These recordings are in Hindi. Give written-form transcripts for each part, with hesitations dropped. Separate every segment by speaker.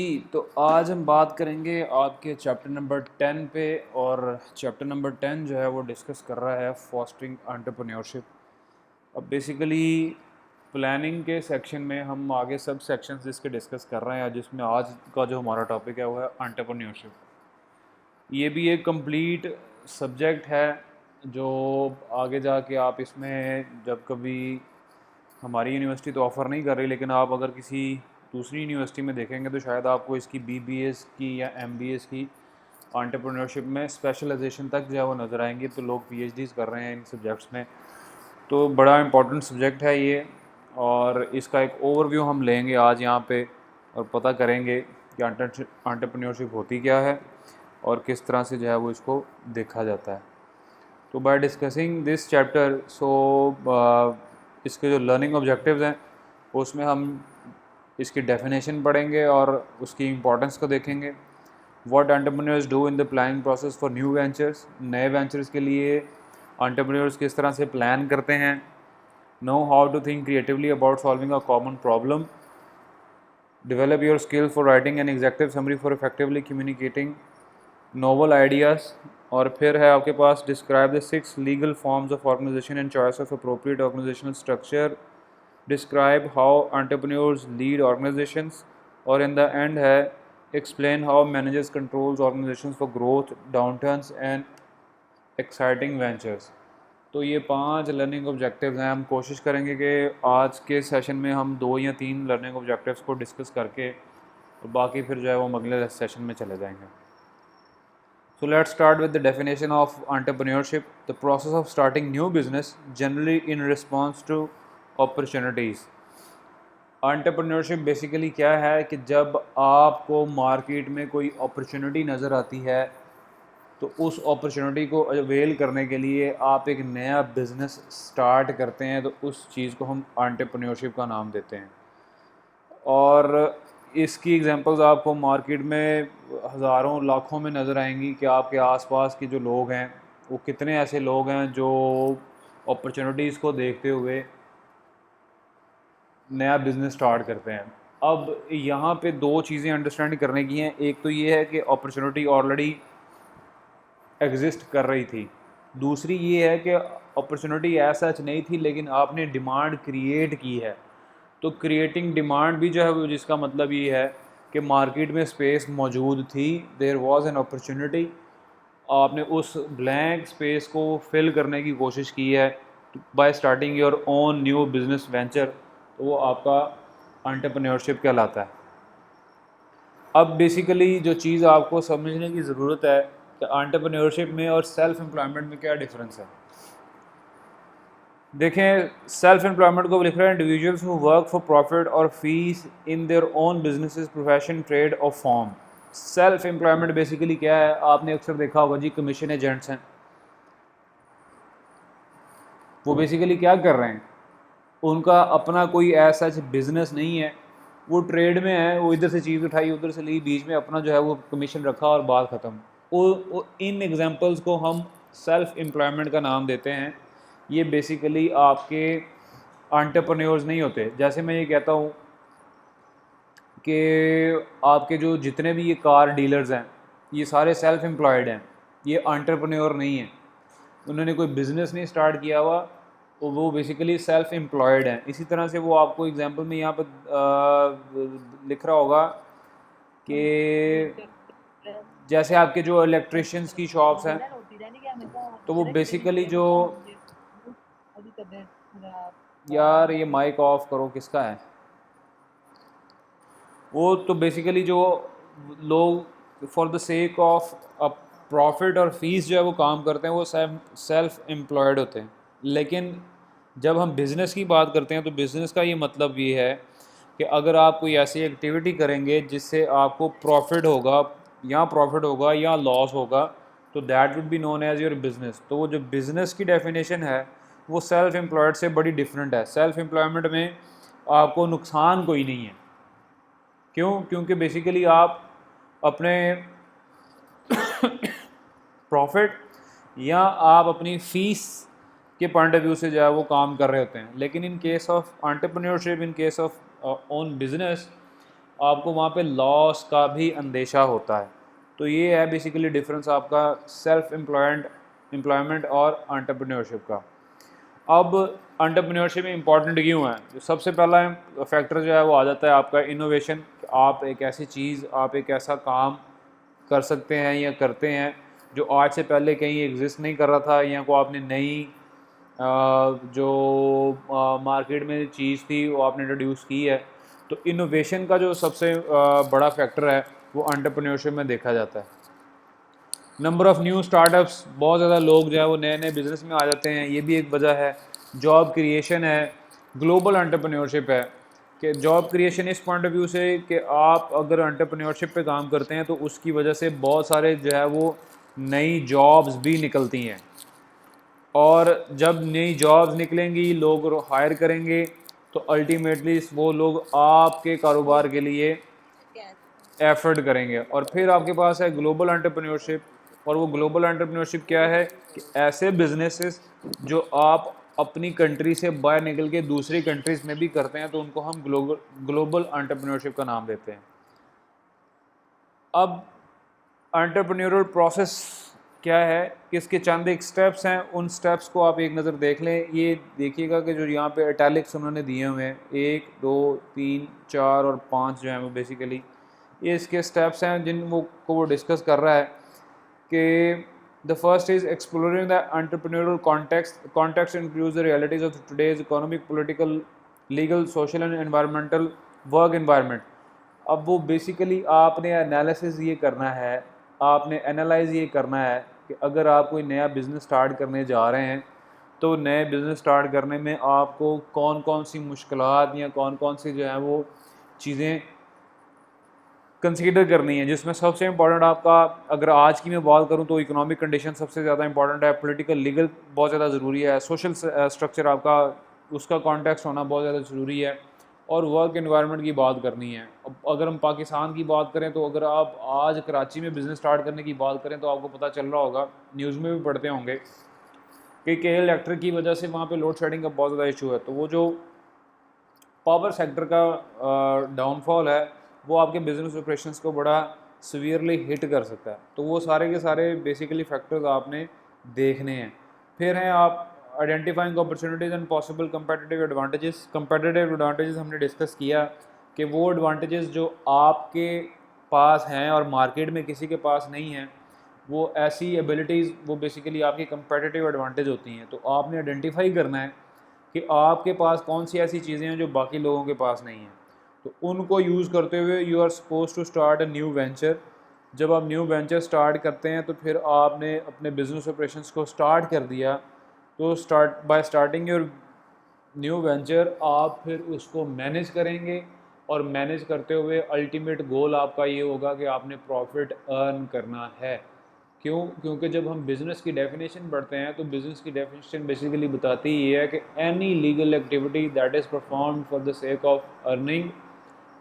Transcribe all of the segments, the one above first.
Speaker 1: जी, तो आज हम बात करेंगे आपके चैप्टर नंबर 10 पे। और चैप्टर नंबर 10 जो है वो डिस्कस कर रहा है फॉस्टरिंग एंटरप्रेन्योरशिप। अब बेसिकली प्लानिंग के सेक्शन में हम आगे सब सेक्शंस इसके डिस्कस कर रहे हैं, जिसमें आज का जो हमारा टॉपिक है वो है एंटरप्रेन्योरशिप। ये भी एक कंप्लीट सब्जेक्ट है जो आगे जाके आप इसमें जब कभी हमारी यूनिवर्सिटी तो ऑफ़र नहीं कर रही, लेकिन आप अगर किसी दूसरी यूनिवर्सिटी में देखेंगे तो शायद आपको इसकी बीबीएस की या एमबीएस की एंटरप्रेन्योरशिप में स्पेशलाइजेशन तक जो है वो नज़र आएंगे। तो लोग पीएचडीज़ कर रहे हैं इन सब्जेक्ट्स में, तो बड़ा इंपॉर्टेंट सब्जेक्ट है ये। और इसका एक ओवरव्यू हम लेंगे आज यहाँ पे और पता करेंगे कि एंटरप्रेन्योरशिप होती क्या है और किस तरह से जो है वो इसको देखा जाता है। तो बाय डिस्कसिंग दिस चैप्टर इसके जो लर्निंग ऑब्जेक्टिव्स हैं उसमें हम इसकी डेफिनेशन पढ़ेंगे और उसकी इम्पोर्टेंस को देखेंगे। What entrepreneurs do in the planning process for new ventures, नए वेंचर्स के लिए एंटरप्रेन्योर्स किस तरह से प्लान करते हैं। Know how to think creatively about solving a common problem. Develop your skill for writing an executive summary for effectively communicating novel ideas. और फिर है आपके पास describe the 6 legal forms of organisation and choice of appropriate organisational structure. Describe how entrepreneurs lead organisations. और इन द एंड है explain how managers controls organisations for growth, downturns and exciting ventures. तो ये 5 लर्निंग ऑब्जेक्टिव्स हैं। हम कोशिश करेंगे कि आज के सेशन में हम 2 या 3 लर्निंग ऑब्जेक्टिव्स को डिस्कस करके और बाकी फिर जो है वो अगले सेशन में चले जाएंगे। So let's start with the definition of entrepreneurship, the process of starting new business generally in response to opportunities. Entrepreneurship basically क्या है कि जब आपको मार्केट में कोई अपॉर्चुनिटी नज़र आती है तो उस अपॉर्चुनिटी को अवेल करने के लिए आप एक नया बिज़नेस स्टार्ट करते हैं, तो उस चीज़ को हम एंटरप्रेन्योरशिप का नाम देते हैं। और इसकी एग्जांपल्स आपको मार्केट में हज़ारों लाखों में नज़र आएंगी कि आपके आसपास के जो लोग हैं वो कितने ऐसे लोग हैं जो अपॉर्चुनिटीज़ को देखते हुए नया बिज़नेस स्टार्ट करते हैं। अब यहाँ पे 2 चीज़ें अंडरस्टैंड करने की हैं। एक तो ये है कि अपॉर्चुनिटी ऑलरेडी एग्जिस्ट कर रही थी, दूसरी ये है कि अपॉर्चुनिटी ऐसा सच नहीं थी लेकिन आपने डिमांड क्रिएट की है। तो क्रिएटिंग डिमांड भी जो है वो, जिसका मतलब ये है कि मार्केट में स्पेस मौजूद थी, देयर वाज एन अपॉर्चुनिटी, आपने उस ब्लैंक स्पेस को फिल करने की कोशिश की है bye starting your own new business venture, तो वो आपका एंटरप्रेन्योरशिप कहलाता है। अब बेसिकली जो चीज़ आपको समझने की ज़रूरत है कि एंटरप्रेन्योरशिप में और सेल्फ एम्प्लॉयमेंट में क्या डिफरेंस है। देखें, सेल्फ एम्प्लॉयमेंट को लिख रहे हैं individuals who work for profit और fees in their own businesses, profession, trade और फॉर्म। सेल्फ एम्प्लॉयमेंट बेसिकली क्या है, आपने अक्सर देखा होगा जी, कमीशन एजेंट्स हैं। वो बेसिकली क्या कर रहे हैं, उनका अपना कोई ऐसा बिजनेस नहीं है, वो ट्रेड में है, वो इधर से चीज़ उठाई उधर से ली, बीच में अपना जो है वो कमीशन रखा और बात ख़त्म। वो इन एग्जांपल्स को हम सेल्फ एम्प्लॉयमेंट का नाम देते हैं। ये बेसिकली आपके एंटरप्रेन्योर्स नहीं होते। जैसे मैं ये कहता हूँ कि आपके जो जितने भी ये कार डीलर्स हैं ये सारे सेल्फ एम्प्लॉयड हैं, ये एंटरप्रेन्योर नहीं हैं, उन्होंने कोई बिज़नेस नहीं स्टार्ट किया हुआ, वो बेसिकली सेल्फ एम्प्लॉयड हैं। इसी तरह से वो आपको एग्जांपल में यहाँ पर लिख रहा होगा कि जैसे आपके जो इलेक्ट्रिशियंस की शॉप्स हैं, तो वो बेसिकली जो, यार ये माइक ऑफ करो, किसका है वो, तो बेसिकली जो लोग for the sake of a profit और फीस जो है वो काम करते हैं, वो सेल्फ एम्प्लॉयड होते हैं। लेकिन जब हम बिज़नेस की बात करते हैं तो बिज़नेस का ये मतलब ये है कि अगर आप कोई ऐसी एक्टिविटी करेंगे जिससे आपको प्रॉफिट होगा या लॉस होगा, तो that would be known as your business. तो वो जो बिज़नेस की डेफिनेशन है वो सेल्फ एम्प्लॉयड से बड़ी डिफरेंट है। सेल्फ एम्प्लॉयमेंट में आपको नुकसान कोई नहीं है। क्यों? क्योंकि बेसिकली आप अपने प्रॉफिट या आप अपनी फ़ीस के पॉइंट ऑफ व्यू से जो है वो काम कर रहे होते हैं। लेकिन in case of entrepreneurship, in case of own business, आपको वहाँ पे लॉस का भी अंदेशा होता है। तो ये है बेसिकली डिफरेंस आपका सेल्फ एम्प्लॉयमेंट और एंटरप्रेन्योरशिप का। अब एंटरप्रेन्योरशिप में इंपॉर्टेंट क्यों है? जो सबसे पहला फैक्टर जो है वो आ जाता है आपका इनोवेशन। आप एक ऐसी चीज़, आप एक ऐसा काम कर सकते हैं या करते हैं जो आज से पहले कहीं एग्जिस्ट नहीं कर रहा था, या को आपने नई जो मार्केट में चीज़ थी वो आपने इंट्रोड्यूस की है। तो इनोवेशन का जो सबसे बड़ा फैक्टर है वो एंटरप्रेन्योरशिप में देखा जाता है। नंबर ऑफ़ न्यू स्टार्टअप्स, बहुत ज़्यादा लोग जो है वो नए नए बिज़नेस में आ जाते हैं, ये भी एक वजह है। जॉब क्रिएशन है, ग्लोबल एंटरप्रेन्योरशिप है कि जॉब क्रिएशन इस पॉइंट ऑफ व्यू से कि आप अगर एंटरप्रेन्योरशिप पे काम करते हैं तो उसकी वजह से बहुत सारे जो है वो नई जॉब्स भी निकलती हैं, और जब नई जॉब्स निकलेंगी लोग हायर करेंगे तो अल्टीमेटली वो लोग आपके कारोबार के लिए एफर्ट करेंगे। और फिर आपके पास है ग्लोबल एंटरप्रेन्योरशिप, और वो ग्लोबल एंटरप्रेन्योरशिप क्या है कि ऐसे बिजनेसेस जो आप अपनी कंट्री से बाहर निकल के दूसरी कंट्रीज में भी करते हैं तो उनको हम ग्लोबल एंटरप्रेन्योरशिप का नाम देते हैं। अब एंटरप्रेन्योरल प्रोसेस क्या है कि इसके चंद एक स्टेप्स हैं, उन स्टेप्स को आप एक नज़र देख लें। ये देखिएगा कि जो यहाँ पे इटैलिक्स उन्होंने दिए हुए हैं 1 2 3 4 और 5 जो हैं वो बेसिकली ये इसके स्टेप्स हैं जिन वो डिस्कस कर रहा है कि the first is exploring the entrepreneurial context includes the realities of today's economic, political, legal, social and environmental work environment. अब वो बेसिकली आपने एनालिसिस ये करना है, आपने एनालाइज ये करना है कि अगर आप कोई नया बिज़नेस स्टार्ट करने जा रहे हैं तो नए बिज़नेस स्टार्ट करने में आपको कौन कौन सी मुश्किलात या कौन कौन सी जो है वो चीज़ें कंसीडर करनी है, जिसमें सबसे इंपॉर्टेंट आपका, अगर आज की मैं बात करूं तो इकोनॉमिक कंडीशन सबसे ज़्यादा इंपॉर्टेंट है, पॉलिटिकल लीगल बहुत ज़्यादा ज़रूरी है, सोशल स्ट्रक्चर आपका उसका कॉन्टेक्स्ट होना बहुत ज़्यादा ज़रूरी है, और वर्क एनवायरनमेंट की बात करनी है। अब अगर हम पाकिस्तान की बात करें तो अगर आप आज कराची में बिज़नेस स्टार्ट करने की बात करें तो आपको पता चल रहा होगा, न्यूज़ में भी पढ़ते होंगे कि KL इलेक्ट्रिक की वजह से वहाँ पे लोड शेडिंग का बहुत ज़्यादा इशू है। तो वो जो पावर सेक्टर का डाउनफॉल है वो आपके बिजनेस ऑपरेशंस को बड़ा सीवियरली हिट कर सकता है। तो वो सारे के सारे बेसिकली फैक्टर्स आपने देखने हैं। फिर हैं आप identifying opportunities and possible competitive advantages. Competitive advantages हमने डिस्कस किया कि वो एडवांटेजेस जो आपके पास हैं और मार्केट में किसी के पास नहीं हैं, वो ऐसी एबिलिटीज़ वो बेसिकली आपकी कंपेटिटिव एडवांटेज होती हैं। तो आपने आइडेंटिफाई करना है कि आपके पास कौन सी ऐसी चीज़ें हैं जो बाकी लोगों के पास नहीं हैं। तो उनको यूज़ करते हुए you are suppose to start a new venture. जब आप न्यू वेंचर स्टार्ट करते हैं तो फिर आपने अपने बिजनेस ऑपरेशंस को स्टार्ट कर दिया, तो स्टार्टिंग योर न्यू वेंचर आप फिर उसको मैनेज करेंगे, और मैनेज करते हुए अल्टीमेट गोल आपका ये होगा कि आपने प्रॉफिट अर्न करना है। क्यों? क्योंकि जब हम बिज़नेस की डेफिनेशन पढ़ते हैं तो बिज़नेस की डेफिनेशन बेसिकली बताती ये है कि any legal activity that is performed for the sake of earning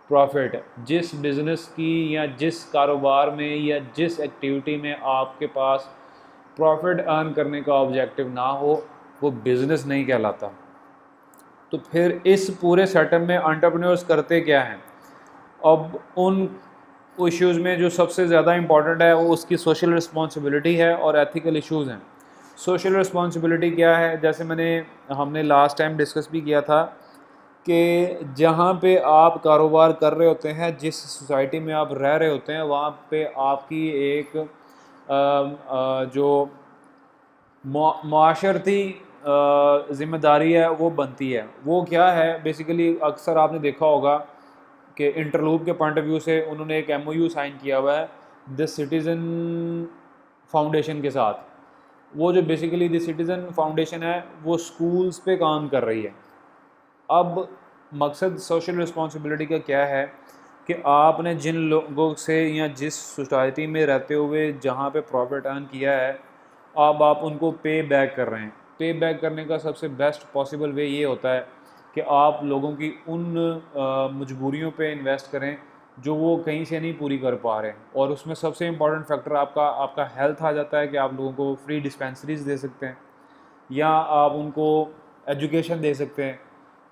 Speaker 1: profit. जिस बिज़नेस की या जिस कारोबार में या जिस एक्टिविटी में आपके पास प्रॉफिट अर्न करने का ऑब्जेक्टिव ना हो वो बिज़नेस नहीं कहलाता। तो फिर इस पूरे सेटअप में एंटरप्रेन्योर्स करते क्या हैं? अब उन इश्यूज़ में जो सबसे ज़्यादा इंपॉर्टेंट है वो उसकी सोशल रिस्पॉन्सिबिलिटी है और एथिकल इश्यूज़ हैं। सोशल रिस्पॉन्सिबिलिटी क्या है? जैसे हमने लास्ट टाइम डिस्कस भी किया था कि जहाँ पे आप कारोबार कर रहे होते हैं, जिस सोसाइटी में आप रह रहे होते हैं, वहाँ पे आपकी एक जो माशरती ज़िम्मेदारी है वो बनती है। वो क्या है? बेसिकली अक्सर आपने देखा होगा कि इंटरलूप के पॉइंट ऑफ व्यू से उन्होंने एक MOU साइन किया हुआ है द सिटीज़न फाउंडेशन के साथ। वो जो बेसिकली द सिटीज़न फाउंडेशन है वो स्कूल्स पे काम कर रही है। अब मकसद सोशल रिस्पॉन्सिबिलिटी का क्या है कि आपने जिन लोगों से या जिस सोसाइटी में रहते हुए जहाँ पे प्रॉफिट अर्न किया है, अब आप उनको पे बैक कर रहे हैं। पे बैक करने का सबसे बेस्ट पॉसिबल वे ये होता है कि आप लोगों की उन मजबूरियों पे इन्वेस्ट करें जो वो कहीं से नहीं पूरी कर पा रहे हैं। और उसमें सबसे इम्पॉर्टेंट फैक्टर आपका हेल्थ आ जाता है कि आप लोगों को फ्री डिस्पेंसरीज दे सकते हैं, या आप उनको एजुकेशन दे सकते हैं,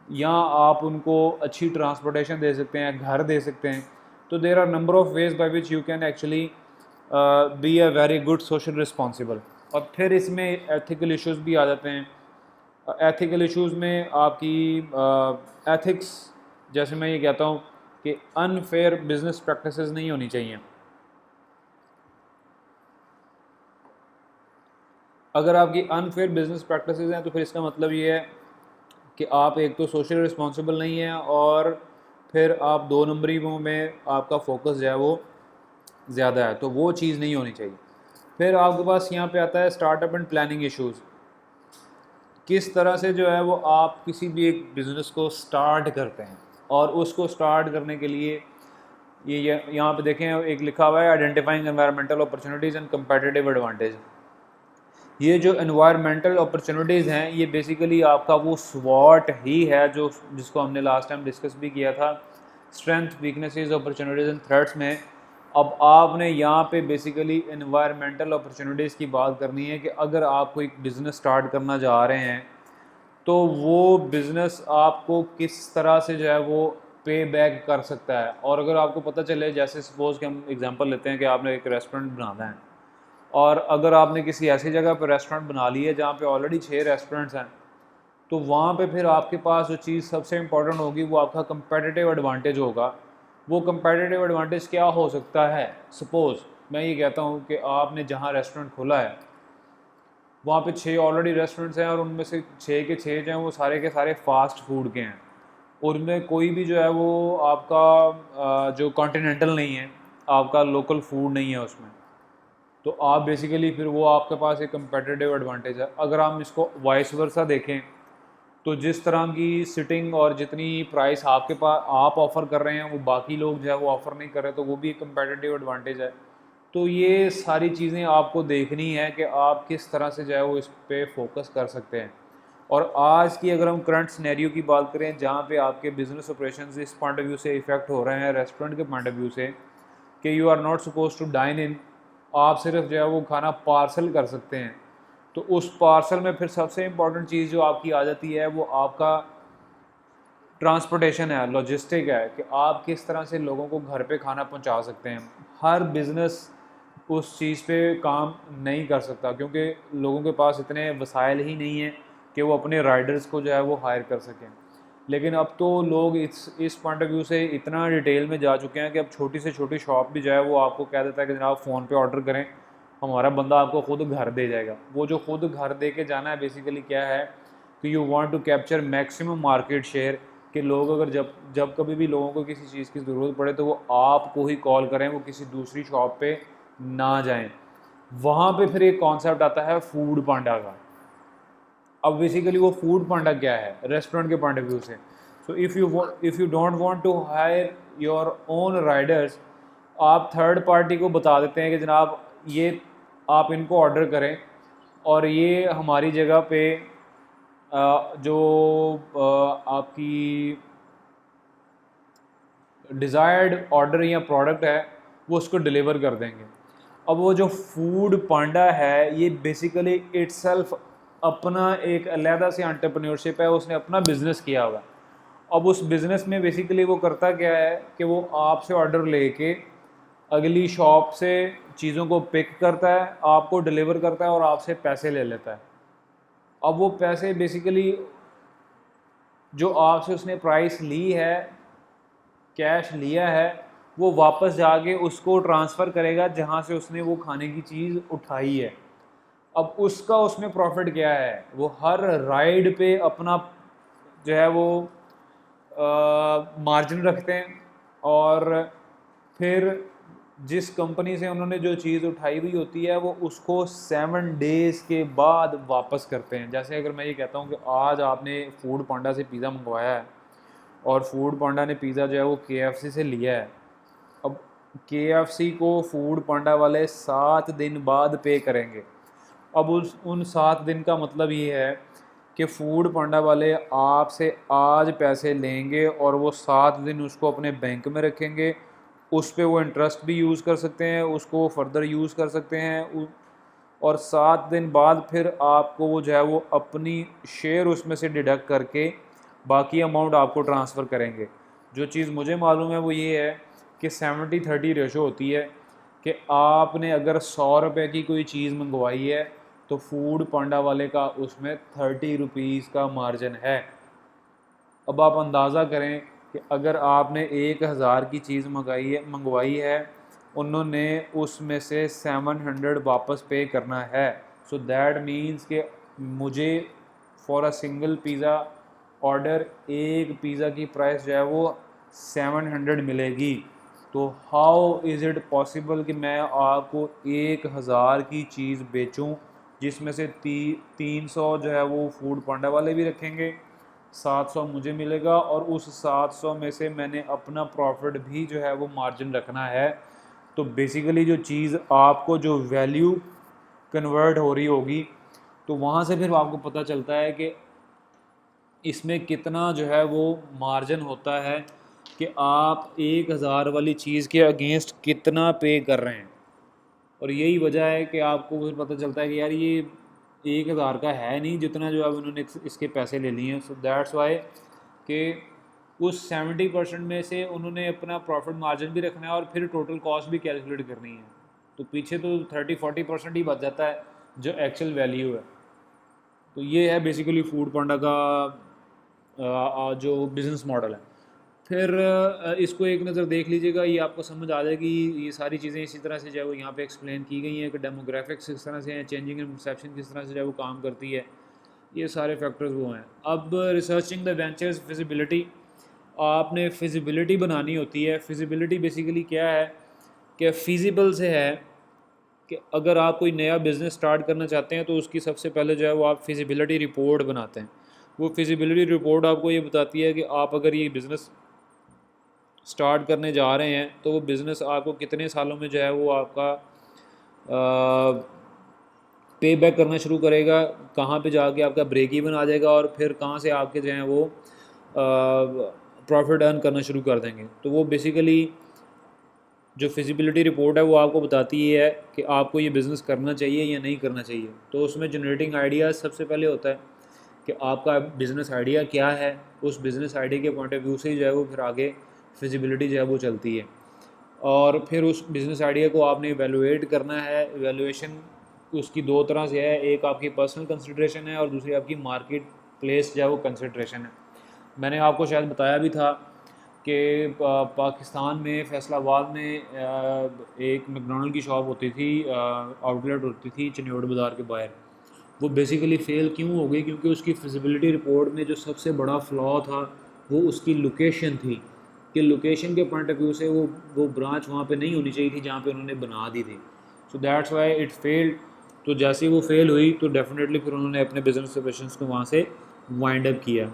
Speaker 1: या आप उनको अच्छी ट्रांसपोर्टेशन दे सकते हैं, घर दे सकते हैं। तो there are number of ways by which you can actually be a very good social responsible. और फिर इसमें एथिकल इश्यूज़ भी आ जाते हैं। एथिकल इश्यूज़ में आपकी एथिक्स, जैसे मैं ये कहता हूँ कि अनफेयर बिजनेस प्रैक्टिसेस नहीं होनी चाहिए। अगर आपकी अनफेयर बिजनेस प्रैक्टिसेस हैं तो फिर इसका मतलब ये है कि आप एक तो सोशल रिस्पॉन्सिबल नहीं हैं, और फिर आप दो नंबरी में आपका फोकस जो है वो ज़्यादा है, तो वो चीज़ नहीं होनी चाहिए। फिर आपके पास यहाँ पे आता है स्टार्टअप एंड प्लानिंग इश्यूज़। किस तरह से जो है वो आप किसी भी एक बिज़नेस को स्टार्ट करते हैं, और उसको स्टार्ट करने के लिए ये यहाँ पे देखें एक लिखा हुआ है identifying environmental opportunities and competitive advantage. ये जो एनवायरमेंटल अपॉर्चुनिटीज़ हैं ये बेसिकली आपका वो स्वॉट ही है जो जिसको हमने लास्ट टाइम डिस्कस भी किया था, strength, weaknesses, opportunities and threats में। अब आपने यहाँ पे बेसिकली एनवायरमेंटल अपॉर्चुनिटीज़ की बात करनी है कि अगर आप कोई बिज़नेस स्टार्ट करना जा रहे हैं तो वो बिज़नेस आपको किस तरह से जो है वो पे बैक कर सकता है। और अगर आपको पता चले, जैसे सपोज़ कि हम एग्जांपल लेते हैं कि आपने एक रेस्टोरेंट बनाना है, और अगर आपने किसी ऐसी जगह पर रेस्टोरेंट बना ली है जहाँ पे ऑलरेडी 6 रेस्टोरेंट्स हैं, तो वहाँ पे फिर आपके पास जो चीज़ सबसे इम्पॉर्टेंट होगी वो आपका कंपेटिटिव एडवांटेज होगा। वो कंपेटिटिव एडवांटेज क्या हो सकता है? सपोज़ मैं ये कहता हूँ कि आपने जहाँ रेस्टोरेंट खोला है वहाँ पे 6 ऑलरेडी रेस्टोरेंट्स हैं, और उनमें से 6 के 6 जो हैं वो सारे के सारे फास्ट फूड के हैं, और उनमें कोई भी जो है वो आपका जो कॉन्टिनेंटल नहीं है, आपका लोकल फूड नहीं है उसमें। तो आप बेसिकली फिर वो आपके पास एक कंपेटिटिव एडवांटेज है। अगर हम इसको वाइस वर्सा देखें तो जिस तरह की सिटिंग और जितनी प्राइस आपके पास आप ऑफ़र कर रहे हैं वो बाकी लोग जो है वो ऑफ़र नहीं कर रहे, तो वो भी एक कंपेटिटिव एडवांटेज है। तो ये सारी चीज़ें आपको देखनी है कि आप किस तरह से जो है वो इस पे फोकस कर सकते हैं। और आज की अगर हम करंट सिनेरियो की बात करें जहाँ पे आपके बिजनेस ऑपरेशंस इस पॉइंट ऑफ व्यू से इफ़ेक्ट हो रहे हैं, रेस्टोरेंट के पॉइंट ऑफ व्यू से, कि you are not suppose to dine in, आप सिर्फ जो है वो खाना पार्सल कर सकते हैं। तो उस पार्सल में फिर सबसे इम्पॉर्टेंट चीज़ जो आपकी आ जाती है वो आपका ट्रांसपोर्टेशन है, लॉजिस्टिक है, कि आप किस तरह से लोगों को घर पे खाना पहुंचा सकते हैं। हर बिज़नेस उस चीज़ पे काम नहीं कर सकता क्योंकि लोगों के पास इतने वसाइल ही नहीं हैं कि वो अपने राइडर्स को जो है वो हायर कर सकें। लेकिन अब तो लोग इस पॉइंट ऑफ व्यू से इतना डिटेल में जा चुके हैं कि अब छोटी से छोटी शॉप भी जो है वो आपको कह देता है कि जनाब फ़ोन पे ऑर्डर करें, हमारा बंदा आपको खुद घर दे जाएगा। वो जो खुद घर दे के जाना है बेसिकली क्या है कि you want to capture maximum market share, कि लोग अगर जब जब कभी भी लोगों को किसी चीज़ की ज़रूरत पड़े तो वो आपको ही कॉल करें, वो किसी दूसरी शॉप पे ना जाएं। वहाँ पे फिर एक कॉन्सेप्ट आता है फूड पांडा का। अब बेसिकली वो फूड पांडा क्या है रेस्टोरेंट के पॉइंट ऑफ व्यू से? So if you don't want to hire your own riders, आप थर्ड पार्टी को बता देते हैं कि जनाब ये आप इनको ऑर्डर करें और ये हमारी जगह पे जो आपकी डिज़ायर्ड ऑर्डर या प्रोडक्ट है वो उसको डिलीवर कर देंगे। अब वो जो फूड पांडा है ये बेसिकली इटसेल्फ अपना एक अलहदा से एंटरप्रेन्योरशिप है, उसने अपना बिज़नेस किया हुआ है। अब उस बिज़नेस में बेसिकली वो करता क्या है कि वो आपसे ऑर्डर लेके अगली शॉप से चीज़ों को पिक करता है, आपको डिलीवर करता है और आपसे पैसे ले लेता है। अब वो पैसे बेसिकली जो आपसे उसने प्राइस ली है, कैश लिया है, वो वापस जाके उसको ट्रांसफ़र करेगा जहाँ से उसने वो खाने की चीज़ उठाई है। अब उसका उसमें प्रॉफिट क्या है? वो हर राइड पे अपना जो है वो मार्जिन रखते हैं, और फिर जिस कंपनी से उन्होंने जो चीज़ उठाई हुई होती है वो उसको 7 डेज़ के बाद वापस करते हैं। जैसे अगर मैं ये कहता हूँ कि आज आपने फूड पांडा से पिज़्ज़ा मंगवाया है और फूड पांडा ने पिज़्ज़ा जो है वो KFC से लिया है। अब KFC को फूड पांडा वाले 7 दिन बाद पे करेंगे। अब उन 7 दिन का मतलब ये है कि फूड पांडा वाले आपसे आज पैसे लेंगे और वो 7 दिन उसको अपने बैंक में रखेंगे। उस पे वो इंटरेस्ट भी यूज़ कर सकते हैं, उसको फर्दर यूज़ कर सकते हैं, और 7 दिन बाद फिर आपको वो जो है वो अपनी शेयर उसमें से डिडक्ट करके बाकी अमाउंट आपको ट्रांसफ़र करेंगे। जो चीज़ मुझे मालूम है वो ये है कि 70-30 रेशो होती है कि आपने अगर 100 रुपये की कोई चीज़ मंगवाई है तो फूड पांडा वाले का उसमें 30 रुपीज़ का मार्जिन है। अब आप अंदाज़ा करें कि अगर आपने 1000 की चीज़ मंगवाई है, उन्होंने उसमें से 700 वापस पे करना है। सो दैट मीन्स कि मुझे for a single pizza order एक पिज़्ज़ा की प्राइस जो है वो 700 मिलेगी। तो हाउ इज़ इट पॉसिबल कि मैं आपको 1000 की चीज़ बेचूं जिसमें से 300 जो है वो फूड पांडा वाले भी रखेंगे, 700 मुझे मिलेगा और उस 700 में से मैंने अपना प्रॉफिट भी जो है वो मार्जिन रखना है। तो बेसिकली जो चीज़ आपको जो वैल्यू कन्वर्ट हो रही होगी तो वहाँ से फिर आपको पता चलता है कि इसमें कितना जो है वो मार्जिन होता है कि आप 1000 वाली चीज़ के अगेंस्ट कितना पे कर रहे हैं। और यही वजह है कि आपको फिर पता चलता है कि यार ये 1000 का है नहीं जितना जो अब उन्होंने इसके पैसे ले लिए हैं। सो दैट्स वाई कि उस 70% में से उन्होंने अपना प्रॉफिट मार्जिन भी रखना है और फिर टोटल कॉस्ट भी कैलकुलेट करनी है। तो पीछे तो 30-40% ही बच जाता है जो एक्चुअल वैल्यू है। तो ये है बेसिकली फूड पांडा का जो बिज़नेस मॉडल है। फिर इसको एक नज़र देख लीजिएगा, ये आपको समझ आ जाएगी। ये सारी चीज़ें इसी तरह से जो है वो यहाँ पे एक्सप्लेन की गई हैं कि डेमोग्राफिक्स किस तरह से हैं, चेंजिंग इन परसेप्शन किस तरह से जो है वो काम करती है, ये सारे फैक्टर्स वो हैं। अब रिसर्चिंग द वेंचर्स फिजिबिलिटी, आपने फिजिबिलिटी बनानी होती है। फिजिबिलिटी बेसिकली क्या है कि फिजिबल से है कि अगर आप कोई नया बिज़नेस स्टार्ट करना चाहते हैं तो उसकी सबसे पहले जो है वो आप फिजिबिलिटी रिपोर्ट बनाते हैं। वो फिजिबिलिटी रिपोर्ट आपको ये बताती है कि आप अगर ये बिज़नेस स्टार्ट करने जा रहे हैं तो वो बिज़नेस आपको कितने सालों में जो है वो आपका पे बैक करना शुरू करेगा, कहाँ पे जाके आपका ब्रेक इवन आ जाएगा और फिर कहाँ से आपके जो हैं वो प्रॉफिट अर्न करना शुरू कर देंगे। तो वो बेसिकली जो फिजिबिलिटी रिपोर्ट है वो आपको बताती है कि आपको ये बिज़नेस करना चाहिए या नहीं करना चाहिए। तो उसमें जनरेटिंग आइडियाज़ सबसे पहले होता है कि आपका बिज़नेस आइडिया क्या है, उस बिज़नेस आइडिया के पॉइंट ऑफ व्यू से ही जो है वो फिर आगे फिजिबिलिटी जो है वो चलती है। और फिर उस बिज़नेस आइडिया को आपने इवेलुएट करना है। इवेलुएशन उसकी दो तरह से है, एक आपकी पर्सनल कंसिड्रेशन है और दूसरी आपकी मार्केट प्लेस जो है वो कंसिड्रेशन है। मैंने आपको शायद बताया भी था कि पाकिस्तान में फैसलाबाद में एक मैकडॉनल्ड की शॉप होती थी, आउटलेट होती थी चिन्योड़ बाज़ार के बाहर। वो बेसिकली फ़ेल क्यों हो गई? क्योंकि उसकी फिजिबिलिटी रिपोर्ट में जो सबसे बड़ा फ्लॉ था वो उसकी लोकेशन थी कि लोकेशन के पॉइंट ऑफ व्यू से वो ब्रांच वहाँ पे नहीं होनी चाहिए थी जहाँ पे उन्होंने बना दी थी। So that's why it failed. तो जैसे ही वो फेल हुई तो डेफिनेटली फिर उन्होंने अपने बिजनेस ऑपरेशंस को वहाँ से वाइंड अप किया।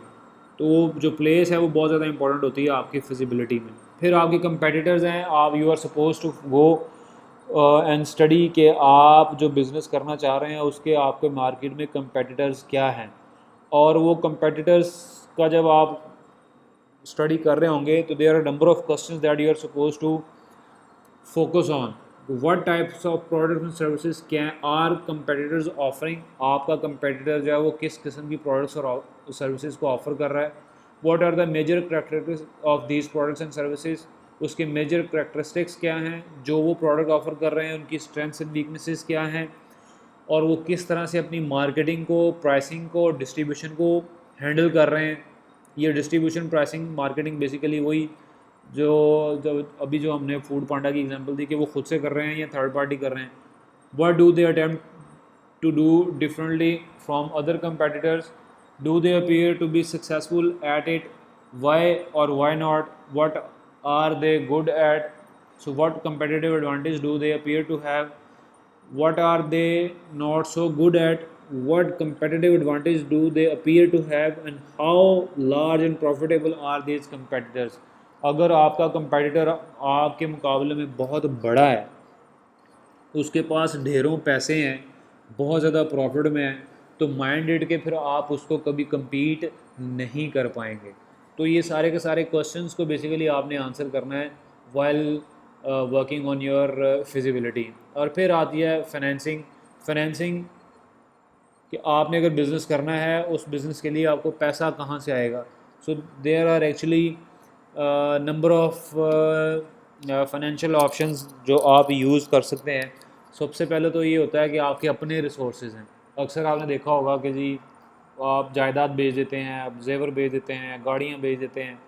Speaker 1: तो जो प्लेस है वो बहुत ज़्यादा इंपॉर्टेंट होती है आपकी फिजिबिलिटी में। फिर आपके कंपेटिटर्स हैं, आप you are suppose to go and study के आप जो बिज़नेस करना चाह रहे हैं उसके आपके मार्केट में कंपेटिटर्स क्या हैं। और वो कंपेटिटर्स का जब आप स्टडी कर रहे होंगे तो there are number of questions that you are suppose to focus on. What types of products and services can are competitors offering, आपका कंपेटिटर जो है वो किस किस्म की प्रोडक्ट्स और सर्विसेज को ऑफर कर रहा है। What are the major characteristics of these products and services, उसके मेजर करैक्टरिस्टिक्स क्या हैं जो वो प्रोडक्ट ऑफर कर रहे हैं, उनकी स्ट्रेंथ्स एंड वीकनेसेस क्या हैं और वो किस तरह से अपनी मार्केटिंग को, प्राइसिंग को, डिस्ट्रीब्यूशन को हैंडल कर रहे हैं। ये डिस्ट्रीब्यूशन, प्राइसिंग, मार्केटिंग बेसिकली वही जो अभी जो हमने फूड पांडा की एग्जांपल दी कि वो खुद से कर रहे हैं या थर्ड पार्टी कर रहे हैं। What do they attempt to do differently from other competitors, do they appear to be successful at it, why or why not, what are they good at, so what competitive advantage do they appear to have, what are they not so good at, what competitive advantage do they appear to have, and how large and profitable are these competitors। अगर आपका कंपेटिटर आपके मुकाबले में बहुत बड़ा है, उसके पास ढेरों पैसे हैं, बहुत ज़्यादा प्रॉफिट में है, तो माइंडेड के फिर आप उसको कभी compete नहीं कर पाएंगे। तो ये सारे के सारे क्वेश्चंस को बेसिकली आपने आंसर करना है while working on your feasibility. और फिर आती है फाइनेंसिंग कि आपने अगर बिज़नेस करना है उस बिज़नेस के लिए आपको पैसा कहाँ से आएगा। So there are actually number of financial options जो आप यूज़ कर सकते हैं, सबसे पहले तो ये होता है कि आपके अपने रिसोर्सेज हैं। अक्सर आपने देखा होगा कि जी आप जायदाद बेच देते हैं, आप जेवर बेच देते हैं, गाड़ियाँ बेच देते हैं,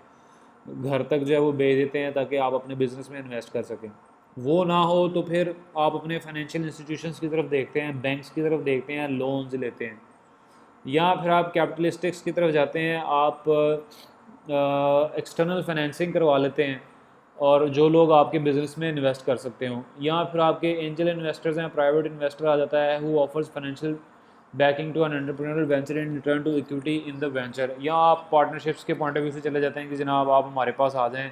Speaker 1: घर तक जो है वो बेच देते हैं ताकि आप अपने बिज़नेस में इन्वेस्ट कर सकें। वो ना हो तो फिर आप अपने फाइनेंशियल इंस्टीट्यूशंस की तरफ देखते हैं, बैंक्स की तरफ देखते हैं, लोन्स लेते हैं, या फिर आप कैपिटलिस्टिक्स की तरफ जाते हैं, आप एक्सटर्नल फाइनेंसिंग करवा लेते हैं और जो लोग आपके बिज़नेस में इन्वेस्ट कर सकते हो, या फिर आपके एंजल इन्वेस्टर्स हैं, प्राइवेट इन्वेस्टर आ जाता है who offers financial backing to an entrepreneurial venture in return to equity in the venture, या आप पार्टनरशिप्स के पॉइंट ऑफ व्यू से चले जाते हैं कि जनाब आप हमारे पास आ जाएं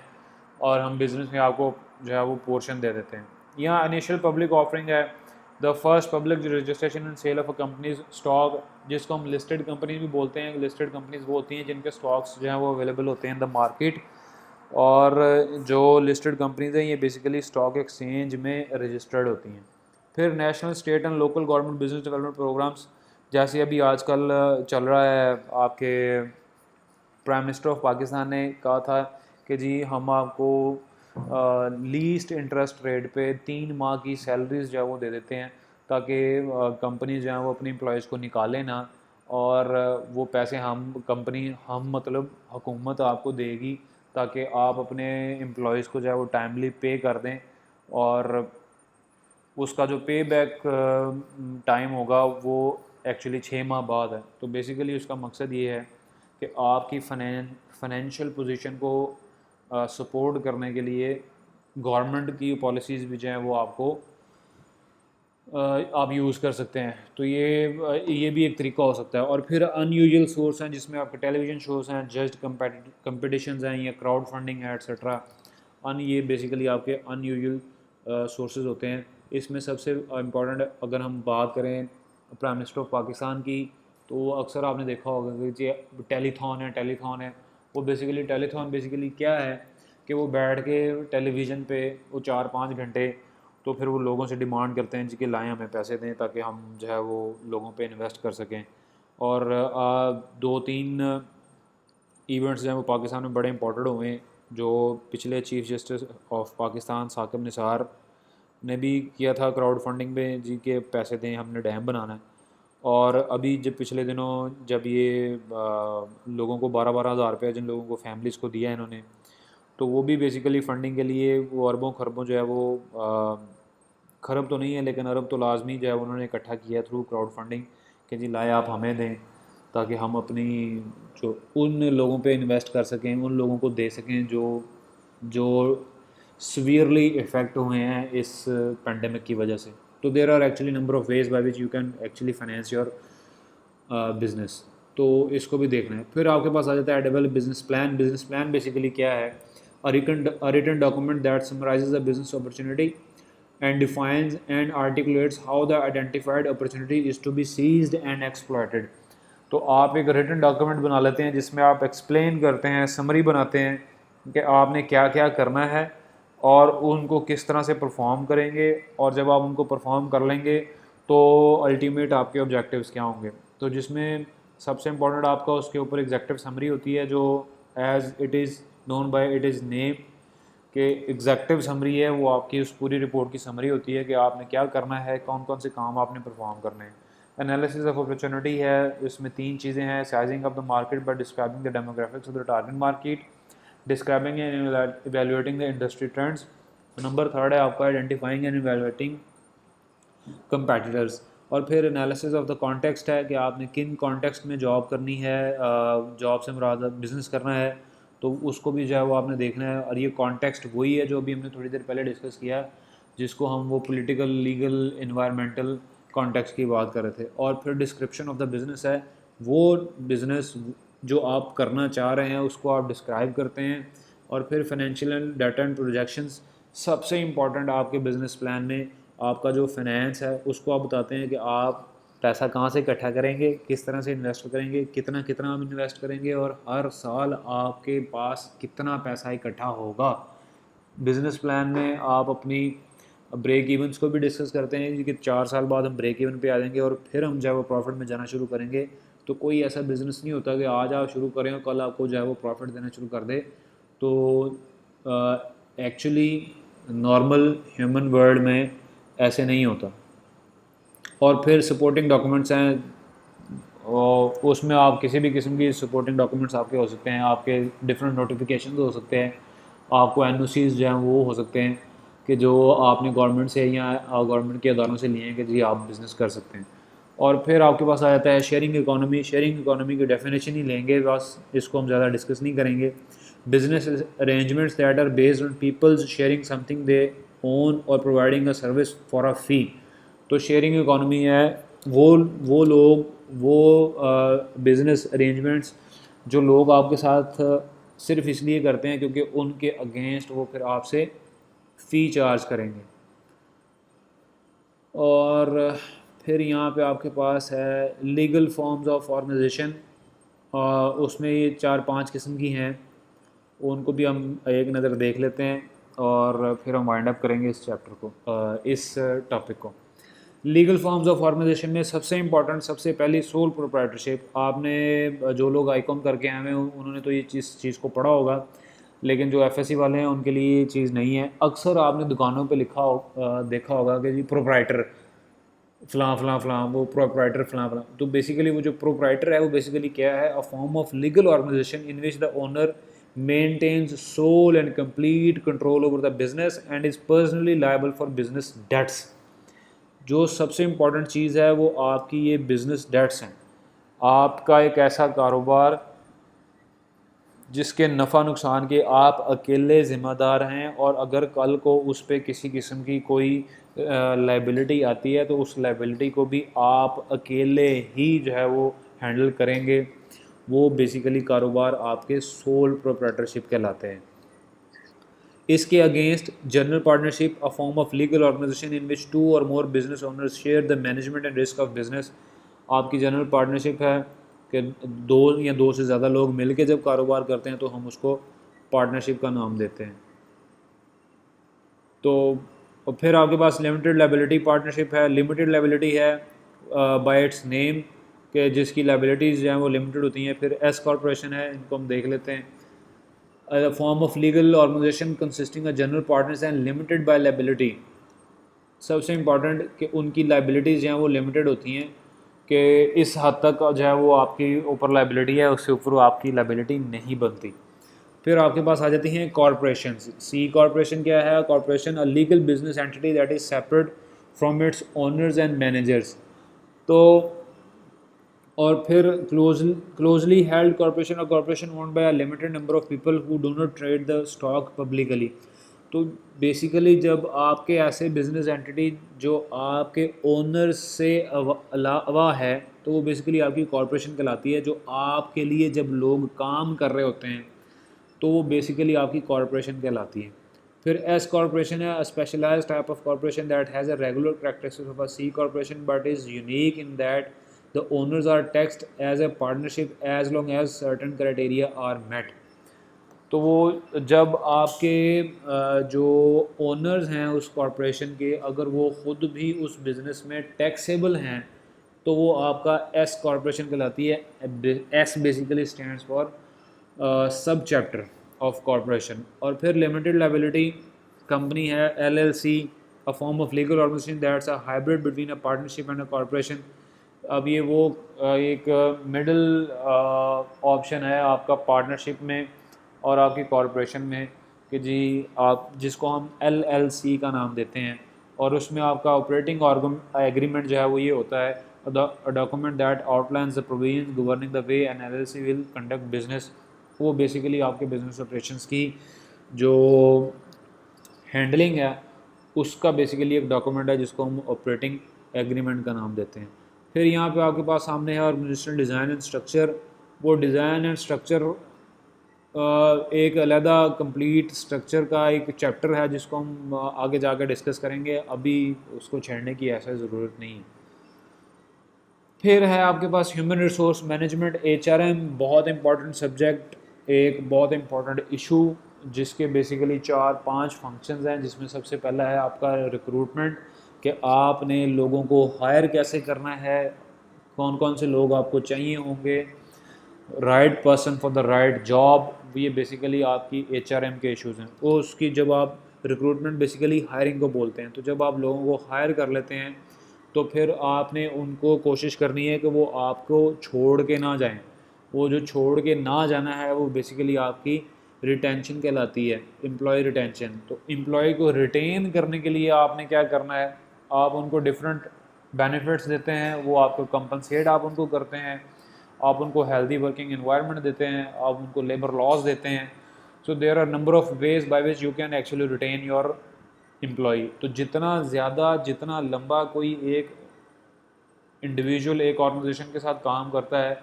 Speaker 1: और हम बिज़नेस में आपको जो है वो पोर्शन दे देते हैं। या इनिशियल पब्लिक ऑफरिंग है, the first public registration and sale of a company's stock, जिसको हम लिस्टेड कंपनीज भी बोलते हैं। लिस्टेड कंपनीज वो होती हैं जिनके स्टॉक्स जो हैं वो अवेलेबल होते हैं इन द मार्केट, और जो लिस्टेड कंपनीज हैं ये बेसिकली स्टॉक एक्सचेंज में रजिस्टर्ड होती हैं। फिर national, state and local government business development programs, जैसे अभी आजकल चल रहा है, आपके प्राइम मिनिस्टर ऑफ पाकिस्तान ने कहा था कि जी हम आपको लीस्ट इंटरेस्ट रेट पे 3 माह की सैलरीज जो है वो दे देते हैं, ताकि कंपनी जो है वो अपनी एम्प्लॉयज़ को निकाले ना, और वो पैसे हम मतलब हुकूमत आपको देगी, ताकि आप अपने एम्प्लॉयज़ को जो है वो टाइमली पे कर दें, और उसका जो पे बैक टाइम होगा वो एक्चुअली 6 माह बाद है। तो बेसिकली उसका मकसद ये है कि आपकी फाइनेंशियल पोजीशन को सपोर्ट करने के लिए गवर्नमेंट की पॉलिसीज़ भी जो हैं वो आपको आप यूज़ कर सकते हैं। तो ये भी एक तरीका हो सकता है। और फिर अनयूजुअल सोर्स हैं जिसमें आपके टेलीविज़न शोज़ हैं, जज्ड कंपटिशन्स हैं, या क्राउड फंडिंग है, एट्सट्रा। ये बेसिकली आपके अनयूजुअल सोर्सेज होते हैं। इसमें सबसे इम्पॉर्टेंट अगर हम बात करें प्राइम मिनिस्टर ऑफ पाकिस्तान की, तो अक्सर आपने देखा होगा कि जी टेलीथॉन है। वो बेसिकली क्या है कि वो बैठ के टेलीविज़न पे वो 4-5 घंटे, तो फिर वो लोगों से डिमांड करते हैं जी कि लाएँ हमें पैसे दें ताकि हम जो है वो लोगों पे इन्वेस्ट कर सकें। और 2-3 इवेंट्स जो हैं वो पाकिस्तान में बड़े इंपॉर्टेंट हुए हैं, जो पिछले chief justice of Pakistan Saqib Nisar ने भी किया था क्राउड फंडिंग में जी के पैसे दें, हमने डैम बनाना है। और अभी जब पिछले दिनों जब ये लोगों को 12-12 हज़ार रुपये जिन लोगों को फैमिलीज़ को दिया इन्होंने, तो वो भी बेसिकली फ़ंडिंग के लिए वो अरबों खरबों जो है वो खरब तो नहीं है लेकिन अरब तो लाजमी जो है उन्होंने इकट्ठा किया थ्रू क्राउड फंडिंग, कि जी लाए आप हमें दें ताकि हम अपनी जो उन लोगों पे इन्वेस्ट कर सकें, उन लोगों को दे सकें जो जो सीवियरली इफ़ेक्ट हुए हैं इस पेंडेमिक की वजह से। तो there are actually number of ways by which you can actually finance your business. तो इसको भी देखना है। फिर आपके पास आ जाता है develop business plan. Business plan basically क्या है? A written document that summarizes the business opportunity and defines and articulates how the identified opportunity is to be seized and exploited। तो आप एक रिटन डॉक्यूमेंट बना लेते हैं जिसमें आप एक्सप्लेन करते हैं, समरी बनाते हैं कि आपने क्या क्या करना है और उनको किस तरह से परफॉर्म करेंगे, और जब आप उनको परफॉर्म कर लेंगे तो अल्टीमेट आपके ऑब्जेक्टिव्स क्या होंगे। तो जिसमें सबसे इम्पोर्टेंट आपका उसके ऊपर एग्जेक्टिव समरी होती है, जो as it is known by it is name कि एग्जेक्टिव समरी है, वो आपकी उस पूरी रिपोर्ट की समरी होती है कि आपने क्या करना है, कौन कौन से काम आपने परफॉर्म करने हैं। एनालिसिस ऑफ अपॉर्चुनिटी है, इसमें 3 चीज़ें हैं: sizing of the market by describing the demographics of the target market, describing and evaluating the industry trends. Number 3 है आपका आइडेंटिफाइंग एंड इवेल्युएटिंग कंपेटिटर्स। और फिर एनालिसिस ऑफ द कॉन्टेक्स्ट है कि आपने किन कॉन्टेक्स्ट में जॉब करनी है, जॉब से मुराद बिज़नेस करना है, तो उसको भी जो है वो आपने देखना है। और ये कॉन्टेक्स्ट वही है जो अभी हमने थोड़ी देर पहले डिस्कस किया, जिसको हम वो पॉलिटिकल, लीगल, इन्वायरमेंटल कॉन्टेक्स्ट की बात कर रहे थे। और फिर डिस्क्रिप्शन ऑफ द बिज़नेस है, वो बिज़नेस जो आप करना चाह रहे हैं उसको आप डिस्क्राइब करते हैं। और फिर फाइनेंशियल डाटा एंड प्रोजेक्शंस, सबसे इम्पॉर्टेंट आपके बिज़नेस प्लान में आपका जो फाइनेंस है उसको आप बताते हैं कि आप पैसा कहाँ से इकट्ठा करेंगे, किस तरह से इन्वेस्ट करेंगे, कितना कितना आप इन्वेस्ट करेंगे, और हर साल आपके पास कितना पैसा इकट्ठा होगा। बिज़नेस प्लान में आप अपनी ब्रेक इवन्स को भी डिस्कस करते हैं कि 4 साल बाद हम ब्रेक इवन पे आ जाएंगे और फिर हम जो है वो प्रॉफिट में जाना शुरू करेंगे। तो कोई ऐसा बिज़नेस नहीं होता कि आज आप शुरू करें और कल आपको जो है वो प्रॉफिट देना शुरू कर दे। तो एक्चुअली नॉर्मल ह्यूमन वर्ल्ड में ऐसे नहीं होता। और फिर सपोर्टिंग डॉक्यूमेंट्स हैं, और उसमें आप किसी भी किस्म की सपोर्टिंग डॉक्यूमेंट्स आपके हो सकते हैं, आपके डिफरेंट नोटिफिकेशन हो सकते हैं, आपको एनओसीज जो हैं वो हो सकते हैं कि जो आपने गवर्नमेंट से या गवर्नमेंट के अदारों से लिए हैं कि जी आप बिज़नेस कर सकते हैं। और फिर आपके पास आ जाता है शेयरिंग इकोनॉमी। शेयरिंग इकोनॉमी की डेफिनेशन ही लेंगे बस, इसको हम ज़्यादा डिस्कस नहीं करेंगे। Business arrangements that are based on people's sharing something they own और providing a service for a fee. तो शेयरिंग इकोनॉमी है वो लोग, वो बिज़नेस अरेंजमेंट्स जो लोग आपके साथ सिर्फ इसलिए करते हैं क्योंकि उनके अगेंस्ट वो फिर आपसे फ़ी चार्ज करेंगे। और फिर यहाँ पे आपके पास है लीगल फॉर्म्स ऑफ ऑर्गेनाइजेशन, उसमें ये 4-5 किस्म की हैं, उनको भी हम एक नज़र देख लेते हैं और फिर हम वाइंड अप करेंगे इस चैप्टर को, इस टॉपिक को। लीगल फॉर्म्स ऑफ ऑर्गेनाइजेशन में सबसे इंपॉर्टेंट, सबसे पहली सोल प्रोप्राइटरशिप। आपने जो लोग आईकॉम करके आए हैं उन्होंने तो ये चीज़ को पढ़ा होगा, लेकिन जो एफएससी वाले हैं उनके लिए ये चीज़ नहीं है। अक्सर आपने दुकानों पे देखा होगा कि जी प्रोप्राइटर फ़लाँ फ़लाँ फ़लाँ, वो प्रोप्राइटर फ़लाँ फ़लाँ। तो बेसिकली वो जो प्रोप्राइटर है वो बेसिकली क्या है, a form of legal organisation in which the owner maintains sole and complete control over the business and is personally liable for business debts. जो सबसे इम्पॉर्टेंट चीज़ है वो आपकी ये बिज़नेस डेट्स हैं। आपका एक ऐसा कारोबार जिसके नफ़ा नुकसान के आप अकेले ज़िम्मेदार हैं, और अगर कल को उस पर किसी किस्म की कोई लाइबिलिटी आती है तो उस लाइबिलिटी को भी आप अकेले ही जो है वो हैंडल करेंगे। वो बेसिकली कारोबार आपके सोल प्रोप्राइटरशिप कहलाते हैं। इसके against general partnership, a form of legal organisation in which two or more business owners share the management and risk of business. आपकी जनरल पार्टनरशिप है कि दो या दो से ज़्यादा लोग मिलकर जब कारोबार करते हैं तो हम उसको पार्टनरशिप का नाम देते हैं। तो और फिर आपके पास लिमिटेड लाइबिलिटी पार्टनरशिप है। लिमिटेड लाइबिलिटी है बाय इट्स नेम कि जिसकी लाइबिलिटीज़ जो हैं वो लिमिटेड होती हैं। फिर एस कॉर्पोरेशन है, इनको हम देख लेते हैं। A form of legal organization consisting of general partners and limited by liability। सबसे इम्पॉर्टेंट कि उनकी लाइबिलिटीज़ जो हैं वो लिमिटेड होती हैं कि इस हद तक जो है वो आपकी ऊपर लाइबिलिटी है, उससे ऊपर आपकी लाइबिलिटी नहीं बनती। फिर आपके पास आ जाती हैं कॉरपोरेशन। सी कॉरपोरेशन क्या है? Corporation a legal business entity that is separate from its owners and managers. तो और फिर क्लोजली हेल्ड कॉरपोरेशन और corporation owned by a limited number of people who do not trade the stock publicly. तो बेसिकली जब आपके ऐसे बिजनेस एंटिटी जो आपके ओनर से अलावा है तो वो बेसिकली आपकी कॉरपोरेशन कहलाती है। जो आपके लिए जब लोग काम कर रहे होते हैं तो वो बेसिकली आपकी कॉरपोरेशन कहलाती है। फिर एस कॉरपोरेशन है, a specialised type of corporation that has a regular characteristics of a C corporation but is unique in that the owners are taxed as a partnership as long as certain criteria are met. तो वो जब आपके जो ओनर्स हैं उस कॉरपोरेशन के, अगर वो ख़ुद भी उस बिज़नेस में टैक्सेबल हैं तो वो आपका एस कॉरपोरेशन कहलाती है। S basically stands for subchapter of corporation. और फिर लिमिटेड लाइबिलिटी कंपनी है LLC, a form of legal organization that's a hybrid between a partnership and a corporation. अब ये वो एक मिडल ऑप्शन है आपका पार्टनरशिप में और आपकी कॉरपोरेशन में कि जी आप जिसको हम एलएलसी का नाम देते हैं, और उसमें आपका ऑपरेटिंग ऑर्गन एग्रीमेंट जो है वो ये होता है, document that outlines the provisions governing the way an LLC will conduct business. वो बेसिकली आपके बिजनेस ऑपरेशंस की जो हैंडलिंग है उसका बेसिकली एक डॉक्यूमेंट है जिसको हम ऑपरेटिंग एग्रीमेंट का नाम देते हैं। फिर यहाँ पे आपके पास सामने है ऑर्गेनाइजेशनल डिज़ाइन एंड स्ट्रक्चर। वो डिज़ाइन एंड स्ट्रक्चर एक अलहदा कंप्लीट स्ट्रक्चर का एक चैप्टर है जिसको हम आगे जाकर डिस्कस करेंगे, अभी उसको छेड़ने की ऐसा ज़रूरत नहीं है। फिर है आपके पास ह्यूमन रिसोर्स मैनेजमेंट, एचआरएम, बहुत इंपॉर्टेंट सब्जेक्ट, एक बहुत इंपॉर्टेंट इशू जिसके बेसिकली 4-5 फंक्शंस हैं, जिसमें सबसे पहला है आपका रिक्रूटमेंट कि आपने लोगों को हायर कैसे करना है, कौन कौन से लोग आपको चाहिए होंगे, right person for the right job. ये बेसिकली आपकी एचआरएम के इश्यूज़ हैं। वो उसकी जब आप रिक्रूटमेंट बेसिकली हायरिंग को बोलते हैं। तो जब आप लोगों को हायर कर लेते हैं तो फिर आपने उनको कोशिश करनी है कि वो आपको छोड़ के ना जाएं। वो जो छोड़ के ना जाना है वो बेसिकली आपकी रिटेंशन कहलाती है, एम्प्लॉय रिटेंशन। तो एम्प्लॉय को रिटेन करने के लिए आपने क्या करना है, आप उनको डिफरेंट बेनिफिट्स देते हैं, वो आपको कंपनसेट आप उनको करते हैं, आप उनको हेल्दी वर्किंग एनवायरनमेंट देते हैं, आप उनको लेबर लॉज देते हैं। So there are number of ways by which you can actually retain your employ. तो जितना ज़्यादा, जितना लंबा कोई एक इंडिविजुअल एक ऑर्गेनाइजेशन के साथ काम करता है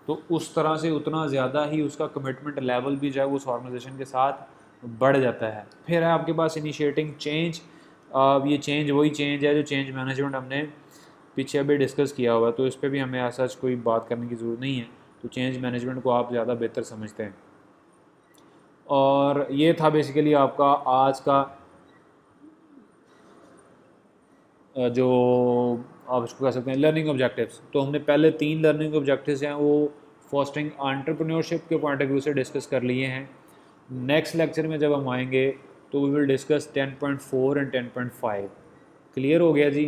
Speaker 1: तो उस तरह से उतना ज़्यादा ही उसका कमिटमेंट लेवल भी जो है उस ऑर्गेनाइजेशन के साथ बढ़ जाता है। फिर है आपके पास इनिशिएटिंग चेंज। ये चेंज वही चेंज है जो चेंज मैनेजमेंट हमने पीछे अभी डिस्कस किया हुआ है, तो इस पर भी हमें ऐसा कोई बात करने की ज़रूरत नहीं है। तो चेंज मैनेजमेंट को आप ज़्यादा बेहतर समझते हैं। और ये था बेसिकली आपका आज का जो आप इसको कह सकते हैं लर्निंग ऑब्जेक्टिव्स। तो हमने पहले 3 लर्निंग ऑब्जेक्टिव्स हैं वो फॉस्टरिंग एंटरप्रेन्योरशिप के पॉइंट ऑफ व्यू से डिस्कस कर लिए हैं। नेक्स्ट लेक्चर में जब हम आएंगे तो we will discuss 10.4 and 10.5। Clear हो गया जी।